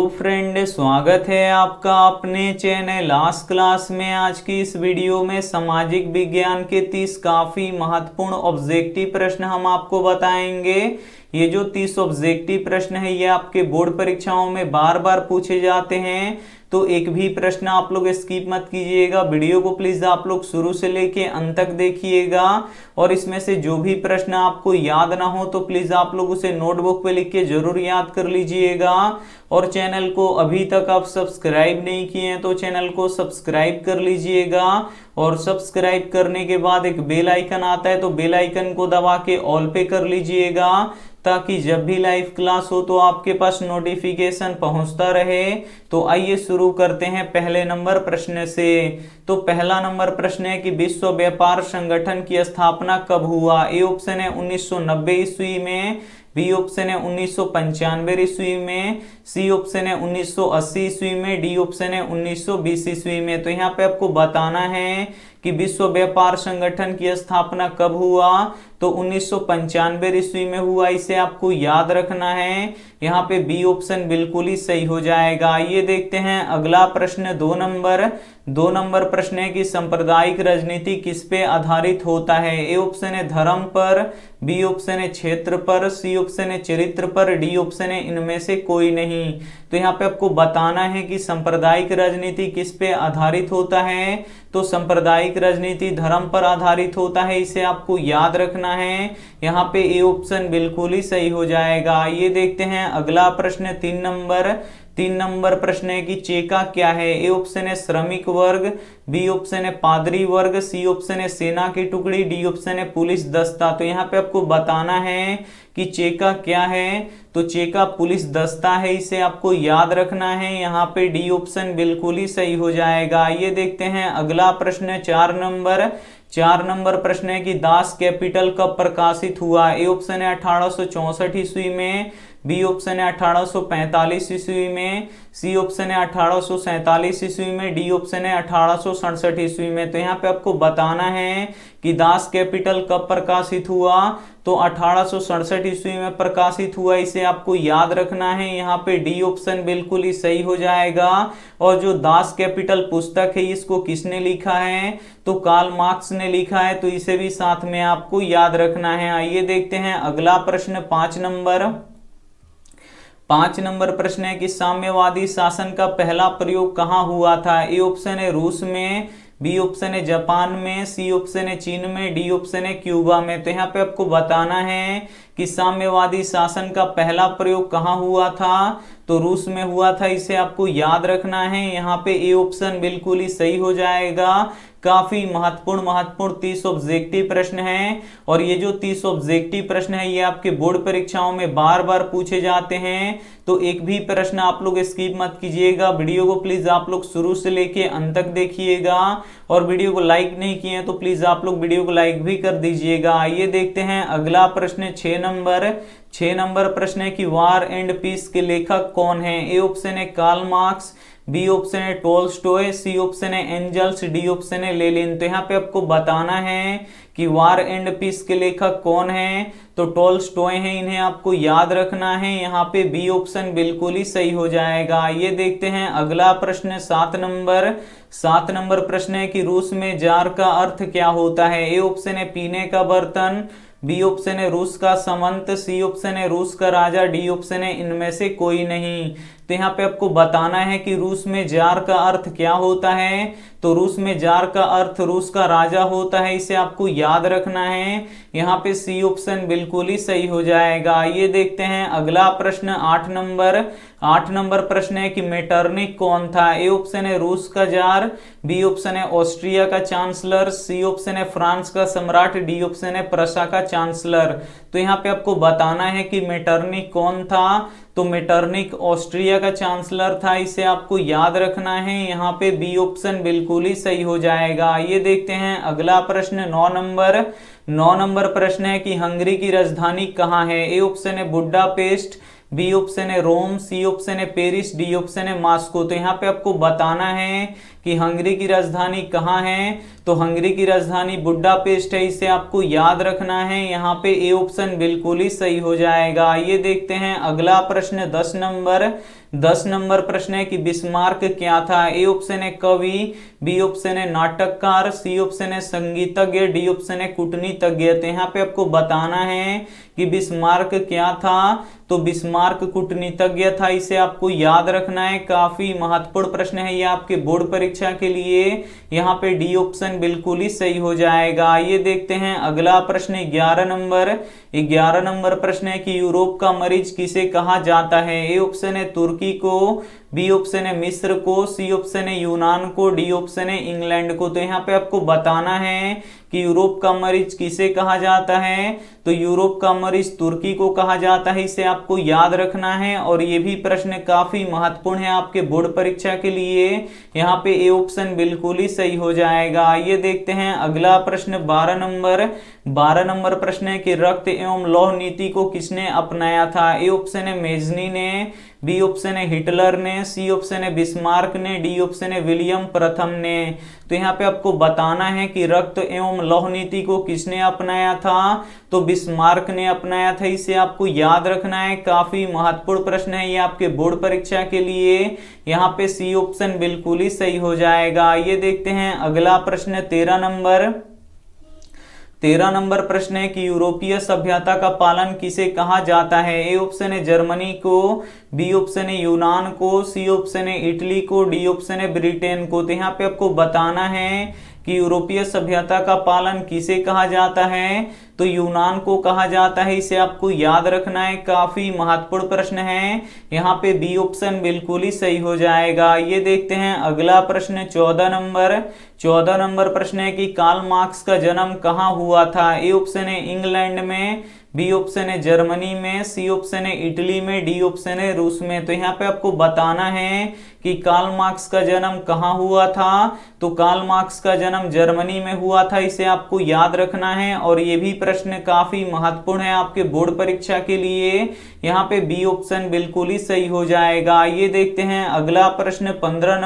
तो फ्रेंड, स्वागत है आपका अपने चैनल आज क्लास में। आज की इस वीडियो में सामाजिक विज्ञान के 30 काफी महत्वपूर्ण ऑब्जेक्टिव प्रश्न हम आपको बताएंगे। ये जो 30 ऑब्जेक्टिव प्रश्न है ये आपके बोर्ड परीक्षाओं में बार बार पूछे जाते हैं, तो एक भी प्रश्न आप लोग स्किप मत कीजिएगा। वीडियो को प्लीज आप लोग शुरू से लेके अंत तक देखिएगा और इसमें से जो भी प्रश्न आपको याद ना हो तो प्लीज आप लोग उसे नोटबुक पे लिख के जरूर याद कर लीजिएगा। और चैनल को अभी तक आप सब्सक्राइब नहीं किए हैं तो चैनल को सब्सक्राइब कर लीजिएगा। और सब्सक्राइब करने के बाद एक बेल आइकन आता है तो बेल आइकन को दबा के ऑल पे कर लीजिएगा, ताकि जब भी लाइव क्लास हो तो आपके पास नोटिफिकेशन पहुंचता रहे। तो आइए शुरू करते हैं पहले नंबर प्रश्न से। तो पहला नंबर प्रश्न है कि विश्व व्यापार संगठन की स्थापना कब हुआ। ए ऑप्शन है 1990 ईस्वी में, बी ऑप्शन है 1995 ईस्वी में, सी ऑप्शन है 1980 ईस्वी में, डी ऑप्शन है 1920 ईस्वी में। तो यहाँ पे आपको बताना है कि विश्व व्यापार संगठन की स्थापना कब हुआ। तो 1995 ईस्वी में हुआ, इसे आपको याद रखना है। यहाँ पे बी ऑप्शन बिल्कुल ही सही हो जाएगा। ये देखते हैं अगला प्रश्न दो नंबर प्रश्न है कि सांप्रदायिक राजनीति किस पे आधारित होता है। ए ऑप्शन है धर्म पर, बी ऑप्शन है क्षेत्र पर, सी ऑप्शन है चरित्र पर, डी ऑप्शन है इनमें से कोई नहीं। तो यहाँ पे आपको बताना है कि सांप्रदायिक राजनीति किस पे आधारित होता है। तो सांप्रदायिक राजनीति धर्म पर आधारित होता है, इसे आपको याद रखना है। यहाँ पे ए ऑप्शन बिल्कुल ही सही हो जाएगा। ये देखते हैं अगला प्रश्न 3 नंबर प्रश्न है कि चेका क्या है। ए ऑप्शन है श्रमिक वर्ग, बी ऑप्शन है पादरी वर्ग, सी ऑप्शन है सेना की टुकड़ी, डी ऑप्शन है पुलिस दस्ता। तो यहाँ पे आपको बताना है कि चेका क्या है। तो चेका पुलिस दस्ता है, इसे आपको याद रखना है। यहाँ पे डी ऑप्शन बिल्कुल ही सही हो जाएगा। ये देखते हैं अगला प्रश्न 4 नंबर प्रश्न है कि दास कैपिटल कब प्रकाशित हुआ। ए ऑप्शन है 1864 ईस्वी में, बी ऑप्शन है 1845 ईस्वी में, सी ऑप्शन है 1847 ईस्वी में, डी ऑप्शन है 1867 ईस्वी में। तो यहाँ पे आपको बताना है कि दास कैपिटल कब प्रकाशित हुआ। तो 1867 ईस्वी में प्रकाशित हुआ, इसे आपको याद रखना है। यहाँ पे डी ऑप्शन बिल्कुल ही सही हो जाएगा। और जो दास कैपिटल पुस्तक है इसको किसने लिखा है। तो कार्ल मार्क्स ने लिखा है, तो इसे भी साथ में आपको याद रखना है। आइए देखते हैं अगला प्रश्न 5 नंबर प्रश्न है कि साम्यवादी शासन का पहला प्रयोग कहाँ हुआ था। ए ऑप्शन है रूस में, बी ऑप्शन है जापान में, सी ऑप्शन है चीन में, डी ऑप्शन है क्यूबा में। तो यहाँ पे आपको बताना है कि साम्यवादी शासन का पहला प्रयोग कहाँ हुआ था। तो रूस में हुआ था, इसे आपको याद रखना है। यहाँ पे ए ऑप्शन बिल्कुल ही सही हो जाएगा। काफी महत्वपूर्ण 30 ऑब्जेक्टिव प्रश्न हैं और ये जो 30 ऑब्जेक्टिव प्रश्न है ये आपके बोर्ड परीक्षाओं में बार बार पूछे जाते हैं, तो एक भी प्रश्न आप लोग स्किप मत कीजिएगा। वीडियो को प्लीज आप लोग शुरू से लेके अंत तक देखिएगा और वीडियो को लाइक नहीं किए हैं तो प्लीज आप लोग वीडियो को लाइक भी कर दीजिएगा। आइए देखते हैं अगला प्रश्न 6 नंबर प्रश्न है कि वार एंड पीस के लेखक कौन है। ए ऑप्शन है कार्ल मार्क्स, बी ऑप्शन है टोल्स्टॉय, सी ऑप्शन है एंजल्स, डी ऑप्शन है लेनिन। तो यहाँ पे आपको बताना है कि वार एंड पीस के लेखक कौन है। तो टोल्स्टॉय है, इन्हें आपको याद रखना है। यहाँ पे बी ऑप्शन बिल्कुल ही सही हो जाएगा। ये देखते हैं अगला प्रश्न 7 नंबर प्रश्न है कि रूस में जार का अर्थ क्या होता है। ए ऑप्शन है पीने का बर्तन, बी ऑप्शन है रूस का सामंत, सी ऑप्शन है रूस का राजा, डी ऑप्शन है इनमें से कोई नहीं। तो यहाँ पे आपको बताना है कि रूस में जार का अर्थ क्या होता है। तो रूस में जार का अर्थ रूस का राजा होता है, इसे आपको याद रखना है। यहाँ पे सी ऑप्शन बिल्कुल ही सही हो जाएगा। ये देखते हैं अगला प्रश्न 8 नंबर प्रश्न है कि मेटरनिक कौन था। ए ऑप्शन है रूस का जार, बी ऑप्शन है ऑस्ट्रिया का चांसलर, सी ऑप्शन है फ्रांस का सम्राट, डी ऑप्शन है प्रशा का चांसलर। तो यहाँ पे आपको बताना है कि मेटरनिक कौन था। तो मेटरनिक ऑस्ट्रिया का चांसलर था, इसे आपको याद रखना है। यहाँ पे बी ऑप्शन बिल्कुल ही सही हो जाएगा। ये देखते हैं अगला प्रश्न 9 नंबर प्रश्न है कि हंगरी की राजधानी कहाँ है। ए ऑप्शन है बुडापेस्ट, बी ऑप्शन है रोम, सी ऑप्शन है पेरिस, डी ऑप्शन है मॉस्को। तो यहाँ पे आपको बताना है कि हंगरी की राजधानी कहाँ है, तो हंगरी की राजधानी बुडापेस्ट है, इसे आपको याद रखना है। यहाँ पे ए ऑप्शन बिल्कुल ही सही हो जाएगा। ये देखते हैं अगला प्रश्न 10 नंबर प्रश्न है कि बिस्मार्क क्या था। ए ऑप्शन है कवि, बी ऑप्शन है नाटककार, सी ऑप्शन है संगीतज्ञ, डी ऑप्शन है कूटनीतिज्ञ। तो यहाँ पे आपको बताना है कि बिस्मार्क क्या था, तो बिस्मार्क कूटनीतिज्ञ था, इसे आपको याद रखना है। काफी महत्वपूर्ण प्रश्न है ये आपके बोर्ड परीक्षा के लिए। यहाँ पे डी ऑप्शन बिल्कुल ही सही हो जाएगा। ये देखते हैं अगला प्रश्न 11 नंबर प्रश्न है कि यूरोप का मरीज किसे कहा जाता है। ए ऑप्शन है तुर्की को, बी ऑप्शन है मिस्र को, सी ऑप्शन है यूनान को, डी ऑप्शन है इंग्लैंड को। तो यहाँ पे आपको बताना है कि यूरोप का मरीज किसे कहा जाता है, तो यूरोप का मरीज तुर्की को कहा जाता है, इसे आपको याद रखना है। और ये भी प्रश्न काफी महत्वपूर्ण है आपके बोर्ड परीक्षा के लिए। यहाँ पे ए ऑप्शन बिल्कुल ही सही हो जाएगा। ये देखते हैं अगला प्रश्न 12 नंबर प्रश्न है कि रक्त एवं लौह नीति को किसने अपनाया था। ए ऑप्शन है मेजनी ने, बी ऑप्शन है हिटलर ने, सी ऑप्शन है बिस्मार्क ने, डी ऑप्शन है विलियम प्रथम ने। तो यहाँ पे आपको बताना है कि रक्त एवं लौह नीति को किसने अपनाया था, तो बिस्मार्क ने अपनाया था, इसे आपको याद रखना है। काफी महत्वपूर्ण प्रश्न है ये आपके बोर्ड परीक्षा के लिए। यहाँ पे सी ऑप्शन बिल्कुल ही सही हो जाएगा। ये देखते हैं अगला प्रश्न 13 नंबर प्रश्न है कि यूरोपीय सभ्यता का पालन किसे कहा जाता है। ए ऑप्शन है जर्मनी को, बी ऑप्शन है यूनान को, सी ऑप्शन है इटली को, डी ऑप्शन है ब्रिटेन को। तो यहाँ पे आपको बताना है कि यूरोपीय सभ्यता का पालन किसे कहा जाता है, तो यूनान को कहा जाता है, इसे आपको याद रखना है। काफी महत्वपूर्ण प्रश्न है। यहाँ पे बी ऑप्शन बिल्कुल ही सही हो जाएगा। ये देखते हैं अगला प्रश्न 14 नंबर प्रश्न है कि कार्ल मार्क्स का जन्म कहाँ हुआ था। ए ऑप्शन है इंग्लैंड में, बी ऑप्शन है जर्मनी में, सी ऑप्शन है इटली में, डी ऑप्शन है रूस में। तो यहाँ पे आपको बताना है कि कार्ल मार्क्स का जन्म कहाँ हुआ था, तो कार्ल मार्क्स का जन्म जर्मनी में हुआ था, इसे आपको याद रखना है। और ये भी प्रश्न काफी महत्वपूर्ण है आपके बोर्ड परीक्षा के लिए। यहाँ पे बी ऑप्शन बिल्कुल ही सही हो जाएगा। ये देखते हैं अगला प्रश्न 15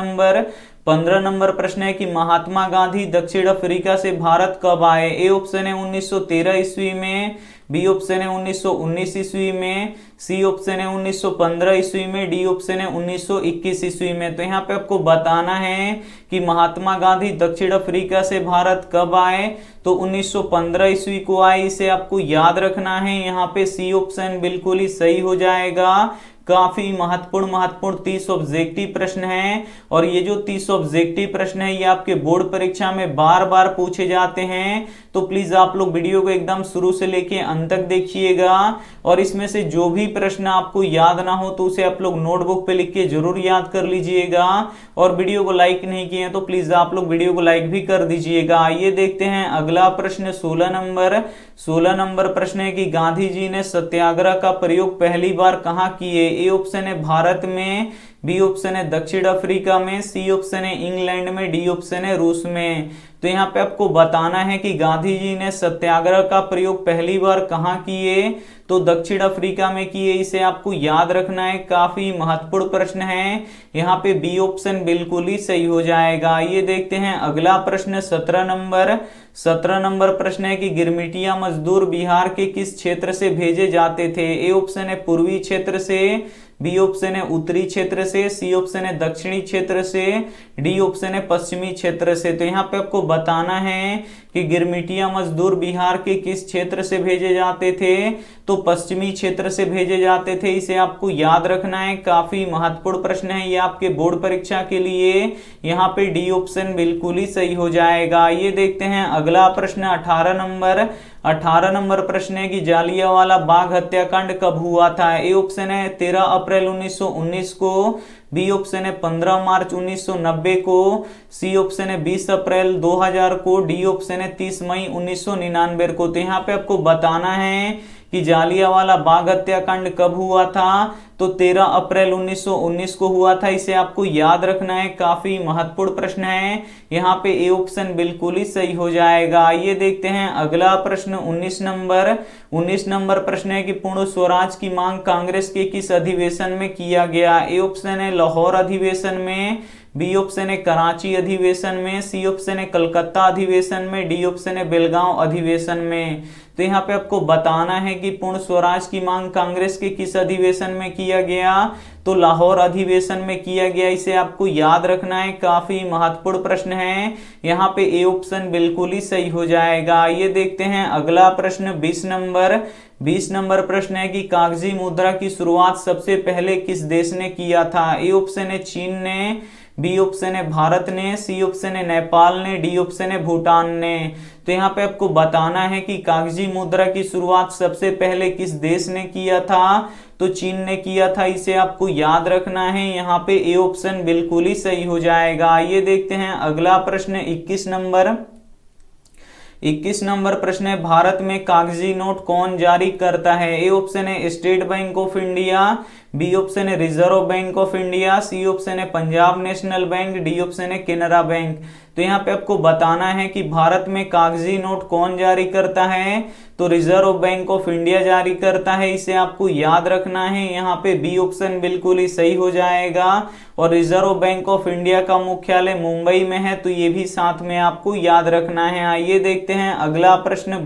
नंबर प्रश्न है कि महात्मा गांधी दक्षिण अफ्रीका से भारत कब आए। ए ऑप्शन है 1913 ईस्वी में, बी ऑप्शन है 1919 ईस्वी में, सी ऑप्शन है 1915 ईस्वी में, डी ऑप्शन है 1921 ईस्वी में। तो यहाँ पे आपको बताना है कि महात्मा गांधी दक्षिण अफ्रीका से भारत कब आए, तो 1915 ईस्वी को आए, इसे आपको याद रखना है। यहाँ पे सी ऑप्शन बिल्कुल ही सही हो जाएगा। काफी महत्वपूर्ण 30 ऑब्जेक्टिव प्रश्न हैं। और ये जो 30 ऑब्जेक्टिव प्रश्न है ये आपके बोर्ड परीक्षा में बार बार पूछे जाते हैं। तो प्लीज आप लोग वीडियो को एकदम शुरू से लेके अंत तक देखिएगा। और इसमें से जो भी प्रश्न आपको याद ना हो तो उसे आप लोग नोटबुक पे लिख के जरूर याद कर लीजिएगा। और वीडियो को लाइक नहीं किए तो प्लीज आप लोग वीडियो को लाइक भी कर दीजिएगा। ये देखते हैं अगला प्रश्न 16 नंबर प्रश्न है कि गांधी जी ने सत्याग्रह का प्रयोग पहली बार कहाँ किए। ए ऑप्शन है भारत में, बी ऑप्शन है दक्षिण अफ्रीका में, सी ऑप्शन है इंग्लैंड में, डी ऑप्शन है रूस में। तो यहाँ पे आपको बताना है कि गांधी जी ने सत्याग्रह का प्रयोग पहली बार कहाँ किए, तो दक्षिण अफ्रीका में किए, इसे आपको याद रखना है। काफी महत्वपूर्ण प्रश्न है। यहाँ पे बी ऑप्शन बिल्कुल ही सही हो जाएगा। ये देखते हैं अगला प्रश्न 17 नंबर प्रश्न है कि गिरमिटिया मजदूर बिहार के किस क्षेत्र से भेजे जाते थे। ए ऑप्शन है पूर्वी क्षेत्र से, बी ऑप्शन है उत्तरी क्षेत्र से, सी ऑप्शन है दक्षिणी क्षेत्र से, डी ऑप्शन है पश्चिमी क्षेत्र से। तो यहाँ पे आपको बताना है कि गिरमिटिया मजदूर बिहार के किस क्षेत्र से भेजे जाते थे, तो पश्चिमी क्षेत्र से भेजे जाते थे, इसे आपको याद रखना है। काफी महत्वपूर्ण प्रश्न है ये आपके बोर्ड परीक्षा के लिए। यहाँ पे डी ऑप्शन बिल्कुल ही सही हो जाएगा। ये देखते हैं अगला प्रश्न 18 नंबर प्रश्न है कि जालियांवाला बाग हत्याकांड कब हुआ था। ए ऑप्शन है 13 अप्रैल 1919 को, बी ऑप्शन है 15 मार्च 1990 को, सी ऑप्शन है 20 अप्रैल 2000 को, डी ऑप्शन है 30 मई 1999 को। तो यहाँ पे आपको बताना है कि जालियांवाला बाग हत्याकांड कब हुआ था, तो 13 अप्रैल 1919 को हुआ था। इसे आपको याद रखना है, काफी महत्वपूर्ण प्रश्न है। यहाँ पे ए ऑप्शन बिल्कुल ही सही हो जाएगा। ये देखते हैं अगला प्रश्न 19 नंबर प्रश्न है कि पूर्ण स्वराज की मांग कांग्रेस के किस अधिवेशन में किया गया। ए ऑप्शन है लाहौर अधिवेशन में, बी ऑप्शन है कराची अधिवेशन में, सी ऑप्शन है कलकत्ता अधिवेशन में, डी ऑप्शन है बेलगांव अधिवेशन में। तो यहाँ पे आपको बताना है कि पूर्ण स्वराज की मांग कांग्रेस के किस अधिवेशन में किया गया, तो लाहौर अधिवेशन में किया गया। इसे आपको याद रखना है, काफी महत्वपूर्ण प्रश्न है। यहाँ पे ए ऑप्शन बिल्कुल ही सही हो जाएगा। ये देखते हैं अगला प्रश्न 20 नंबर प्रश्न है कि कागजी मुद्रा की शुरुआत सबसे पहले किस देश ने किया था। ए ऑप्शन है चीन ने, बी ऑप्शन है भारत ने, सी ऑप्शन है नेपाल ने, डी ऑप्शन है भूटान ने। तो यहाँ पे आपको बताना है कि कागजी मुद्रा की शुरुआत सबसे पहले किस देश ने किया था, तो चीन ने किया था। इसे आपको याद रखना है। यहाँ पे ए ऑप्शन बिल्कुल ही सही हो जाएगा। ये देखते हैं अगला प्रश्न 21 नंबर प्रश्न है भारत में कागजी नोट कौन जारी करता है। ए ऑप्शन है State Bank of India, B option है Reserve Bank of India, C option है Punjab National Bank, D option है केनरा बैंक। तो यहाँ पे आपको बताना है कि भारत में कागजी नोट कौन जारी करता है, तो रिजर्व बैंक ऑफ इंडिया जारी करता है। इसे आपको याद रखना है। यहाँ पे बी ऑप्शन बिल्कुल ही सही हो जाएगा। और रिजर्व बैंक ऑफ इंडिया का मुख्यालय मुंबई में है, तो ये भी साथ में आपको याद रखना है। आइए देखते हैं अगला प्रश्न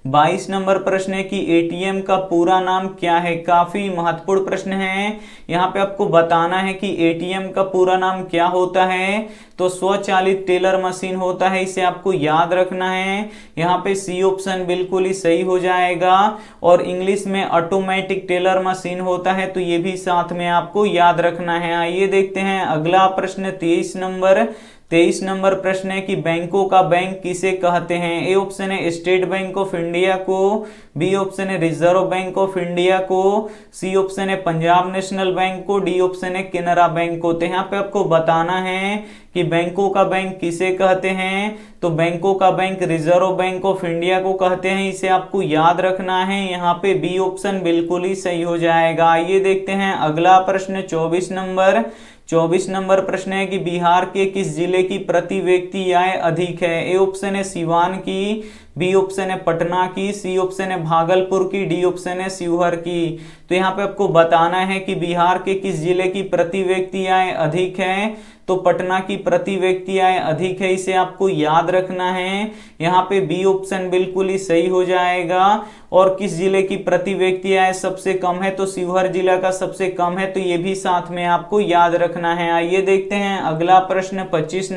22 नंबर प्रश्न है कि एटीएम का पूरा नाम क्या है। काफी महत्वपूर्ण प्रश्न है। यहाँ पे आपको बताना है कि एटीएम का पूरा नाम क्या होता है, तो स्वचालित टेलर मशीन होता है। इसे आपको याद रखना है। यहाँ पे सी ऑप्शन बिल्कुल ही सही हो जाएगा। और इंग्लिश में ऑटोमेटिक टेलर मशीन होता है, तो ये भी साथ में आपको याद रखना है। आइए देखते हैं अगला प्रश्न 23 नंबर प्रश्न है कि बैंकों का बैंक किसे कहते हैं। ए ऑप्शन है स्टेट बैंक ऑफ इंडिया को, बी ऑप्शन है रिजर्व बैंक ऑफ इंडिया को, सी ऑप्शन है पंजाब नेशनल बैंक को, डी ऑप्शन है केनरा बैंक को। तो यहाँ पे आपको बताना है कि बैंकों का बैंक किसे कहते हैं, तो बैंकों का bank reserve Bank of India को कहते हैं। इसे आपको याद रखना है। यहाँ पे बी ऑप्शन बिल्कुल ही सही हो जाएगा। ये देखते हैं अगला प्रश्न 24 नंबर प्रश्न है कि बिहार के किस जिले की प्रति व्यक्ति आय अधिक है। ए ऑप्शन है सिवान की, बी ऑप्शन है पटना की, सी ऑप्शन है भागलपुर की, डी ऑप्शन है शिवहर की। तो यहाँ पे आपको बताना है कि बिहार के किस जिले की प्रति व्यक्ति आय अधिक है, तो पटना की प्रति व्यक्ति आय अधिक है। इसे आपको याद रखना है। यहाँ पे बी ऑप्शन बिल्कुल ही सही हो जाएगा। और किस जिले की प्रति व्यक्ति आय सबसे कम है, तो शिवहर जिला का सबसे कम है, तो ये भी साथ में आपको याद रखना है। आइए देखते हैं अगला प्रश्न 25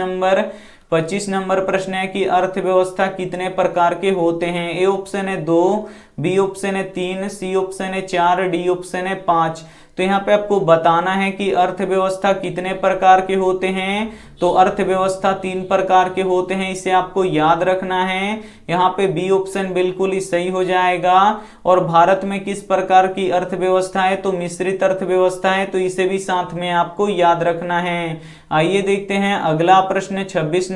नंबर प्रश्न है कि अर्थव्यवस्था कितने प्रकार के होते हैं। ए ऑप्शन है 2, बी ऑप्शन है 3, सी ऑप्शन है 4, डी ऑप्शन है 5। तो यहाँ पे आपको बताना है कि अर्थव्यवस्था कितने प्रकार के होते हैं, तो अर्थव्यवस्था 3 प्रकार के होते हैं। इसे आपको याद रखना है। यहाँ पे बी ऑप्शन बिल्कुल ही सही हो जाएगा। और भारत में किस प्रकार की अर्थव्यवस्था है, तो मिश्रित अर्थव्यवस्था है, तो इसे भी साथ में आपको याद रखना है। आइए देखते हैं अगला प्रश्न 26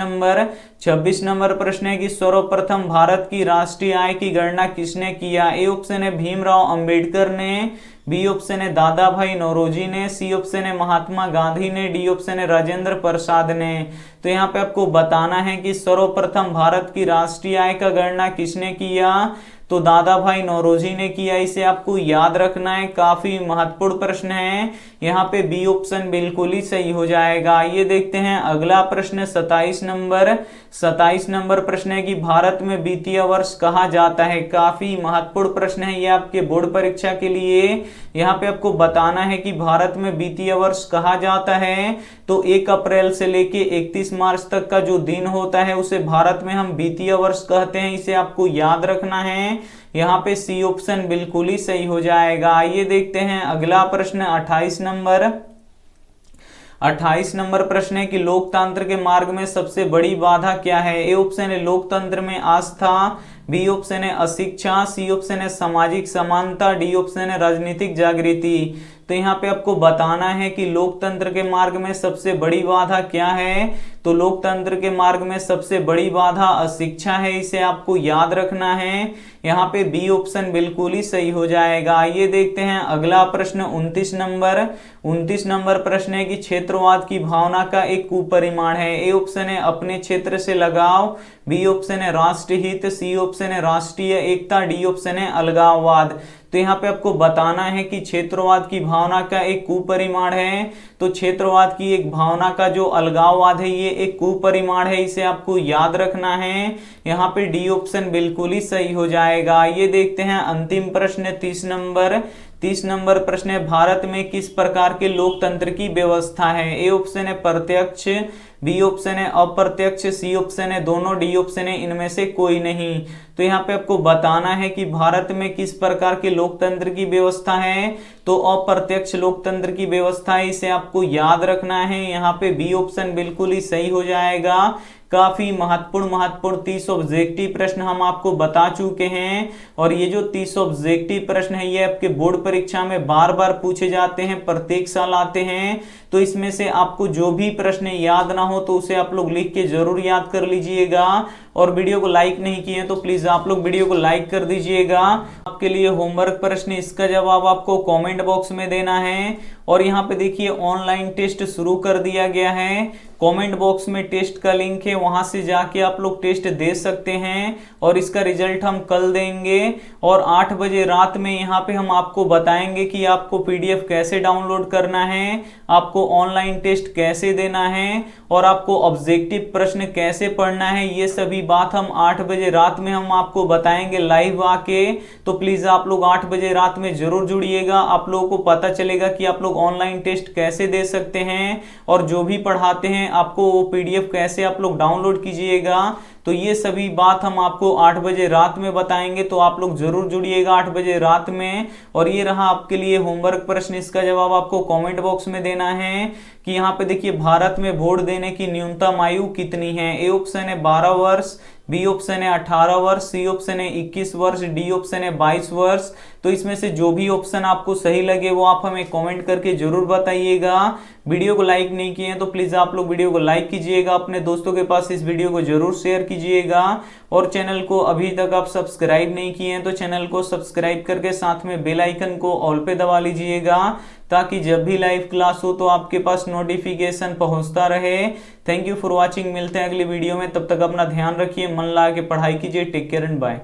नंबर प्रश्न है कि सर्वप्रथम भारत की राष्ट्रीय आय की गणना किसने किया। ए ऑप्शन है भीमराव अंबेडकर ने, बी ऑप्शन है दादा भाई नौरोजी ने, सी ऑप्शन है महात्मा गांधी ने, डी ऑप्शन है राजेंद्र प्रसाद ने। तो यहाँ पे आपको बताना है कि सर्वप्रथम भारत की राष्ट्रीय आय का गणना किसने किया, तो दादा भाई नौरोजी ने किया। इसे आपको याद रखना है। काफी महत्वपूर्ण प्रश्न है। यहाँ पे बी ऑप्शन बिल्कुल ही सही हो जाएगा। ये देखते हैं अगला प्रश्न 27 नंबर प्रश्न है कि भारत में वित्तीय वर्ष कहा जाता है। काफी महत्वपूर्ण प्रश्न है ये आपके बोर्ड परीक्षा के लिए। यहाँ पे आपको बताना है कि भारत में वित्तीय वर्ष कहा जाता है, तो 1 अप्रैल से लेके 31 मार्च तक का जो दिन होता है उसे भारत में हम वित्तीय वर्ष कहते हैं। इसे आपको याद रखना है। यहाँ पे सी ऑप्शन बिल्कुल ही सही हो जाएगा। आइए देखते हैं अगला प्रश्न 28 नंबर प्रश्न है कि लोकतंत्र के मार्ग में सबसे बड़ी बाधा क्या है। ए ऑप्शन है लोकतंत्र में आस्था, बी ऑप्शन है अशिक्षा, सी ऑप्शन है सामाजिक समानता, डी ऑप्शन है राजनीतिक जागृति। तो यहाँ पे आपको बताना है कि लोकतंत्र के मार्ग में सबसे बड़ी बाधा क्या है, तो लोकतंत्र के मार्ग में सबसे बड़ी बाधा अशिक्षा है। इसे आपको याद रखना है। यहाँ पे बी ऑप्शन बिल्कुल ही सही हो जाएगा। आइए देखते हैं अगला प्रश्न 29 नंबर प्रश्न है कि क्षेत्रवाद की भावना का एक कुपरिमाण है। ए ऑप्शन है अपने क्षेत्र से लगाव, बी ऑप्शन है राष्ट्रीय हित, सी ऑप्शन है राष्ट्रीय एकता, डी ऑप्शन है अलगाववाद। तो यहाँ पे आपको बताना है कि क्षेत्रवाद की भावना का एक कुपरिमाण है। तो क्षेत्रवाद की एक भावना का जो अलगाववाद है ये एक कुपरिमाण है, इसे आपको याद रखना है। यहाँ पे डी ऑप्शन बिल्कुल ही सही हो जाएगा। ये देखते हैं अंतिम प्रश्न 30 नंबर प्रश्न है भारत में किस प्रकार के लोकतंत्र की व्यवस्था है। ए ऑप्शन है प्रत्यक्ष, बी ऑप्शन है अप्रत्यक्ष, सी ऑप्शन है दोनों, डी ऑप्शन है इनमें से कोई नहीं। तो यहाँ पे आपको बताना है कि भारत में किस प्रकार के लोकतंत्र की व्यवस्था है। तो अप्रत्यक्ष लोकतंत्र की व्यवस्था है, इसे आपको याद रखना है। यहाँ पे बी ऑप्शन बिल्कुल ही सही हो जाएगा। काफी महत्वपूर्ण 30 ऑब्जेक्टिव प्रश्न हम आपको बता चुके हैं और ये जो 30 ऑब्जेक्टिव प्रश्न है ये आपके बोर्ड परीक्षा में बार बार पूछे जाते हैं, प्रत्येक साल आते हैं। तो इसमें से आपको जो भी प्रश्न याद ना हो तो उसे आप लोग लिख के जरूर याद कर लीजिएगा। और वीडियो को लाइक नहीं किए तो प्लीज आप लोग वीडियो को लाइक कर दीजिएगा। आपके लिए होमवर्क प्रश्न, इसका जवाब आपको कमेंट बॉक्स में देना है। और यहाँ पे देखिए ऑनलाइन टेस्ट शुरू कर दिया गया है। कमेंट बॉक्स में टेस्ट का लिंक है, वहां से जाके आप लोग टेस्ट दे सकते हैं और इसका रिजल्ट हम कल देंगे। और 8 बजे रात में यहाँ पे हम आपको बताएंगे कि आपको पीडीएफ कैसे डाउनलोड करना है, आपको ऑनलाइन टेस्ट कैसे देना है और आपको ऑब्जेक्टिव प्रश्न कैसे पढ़ना है। ये सभी बात हम 8 बजे रात में हम आपको बताएंगे लाइव आके। तो प्लीज आप लोग 8 बजे रात में जरूर जुड़िएगा। आप लोगों को पता चलेगा कि आप लोग ऑनलाइन टेस्ट कैसे दे सकते हैं और जो भी पढ़ाते हैं आपको वो पीडीएफ कैसे आप लोग डाउनलोड कीजिएगा। तो ये सभी बात हम आपको 8 बजे रात में बताएंगे, तो आप लोग जरूर जुड़िएगा 8 बजे रात में। और ये रहा आपके लिए होमवर्क प्रश्न, इसका जवाब आपको कमेंट बॉक्स में देना है कि यहाँ पे देखिए भारत में वोट देने की न्यूनतम आयु कितनी है। ए ऑप्शन है 12 वर्ष, बी ऑप्शन है 18 वर्ष, सी ऑप्शन है 21 वर्ष, डी ऑप्शन है 22 वर्ष। तो इसमें से जो भी ऑप्शन आपको सही लगे वो आप हमें कमेंट करके जरूर बताइएगा। वीडियो को लाइक नहीं किए हैं तो प्लीज आप लोग वीडियो को लाइक कीजिएगा, अपने दोस्तों के पास इस वीडियो को जरूर शेयर कीजिएगा। और चैनल को अभी तक आप सब्सक्राइब नहीं किए हैं तो चैनल को सब्सक्राइब करके साथ में बेल आइकन को ऑल पे दबा लीजिएगा, ताकि जब भी लाइव क्लास हो तो आपके पास नोटिफिकेशन पहुंचता रहे। थैंक यू फॉर वॉचिंग, मिलते हैं अगली वीडियो में। तब तक अपना ध्यान रखिए, मन लगा के पढ़ाई कीजिए। Take care and bye.